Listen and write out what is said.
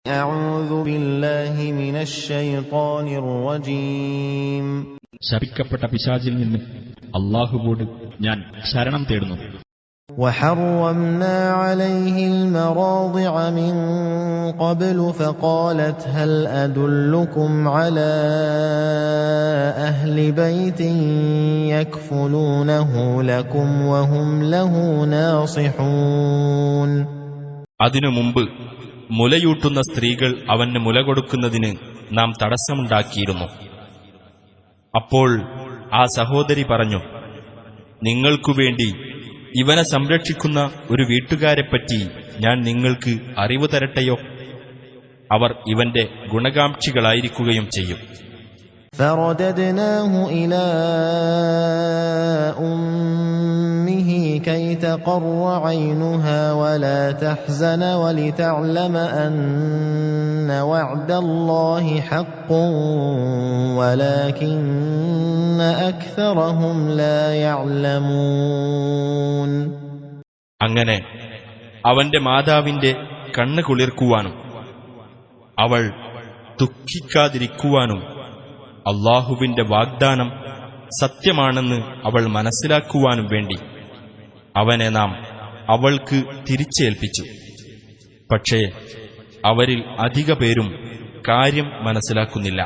أعوذ بالله من الشيطان الرجيم. ശപിക്കപ്പെട്ട പിശാചിൽ നിന്ന് അല്ലാഹുവോട് ഞാൻ ശരണം തേടുന്നു. وحرمنا عليه المراضع من قبل فقالت هل أدلكم على أهل بيت يكفلونه لكم وهم له ناصحون. അതിനു മുമ്പ് മുലയൂട്ടുന്ന സ്ത്രീകൾ അവന് മുല കൊടുക്കുന്നതിന് നാം തടസ്സമുണ്ടാക്കിയിരുന്നു. അപ്പോൾ ആ സഹോദരി പറഞ്ഞു, നിങ്ങൾക്കുവേണ്ടി ഇവനെ സംരക്ഷിക്കുന്ന ഒരു വീട്ടുകാരെപ്പറ്റി ഞാൻ നിങ്ങൾക്ക് അറിവ് തരട്ടെയോ? അവർ ഇവന്റെ ഗുണകാംക്ഷികളായിരിക്കുകയും ചെയ്യും. فرددناه إلى أمه كي تقر عينها ولا تحزن ولتعلم أن وعد الله حق ولكن أكثرهم لا يعلمون. അങ്ങനെ അവന്റെ മാതാവിന്റെ കണ്ണ് കുളിർക്കുവാനും അവൾ ദുഃഖിക്കാതിരിക്കുവാനും അല്ലാഹുവിന്റെ വാഗ്ദാനം സത്യമാണെന്ന് അവൾ മനസ്സിലാക്കുവാനും വേണ്ടി അവനെ നാം അവൾക്ക് തിരിച്ചേൽപ്പിച്ചു. പക്ഷേ അവരിൽ അധിക പേരും കാര്യം മനസ്സിലാക്കുന്നില്ല.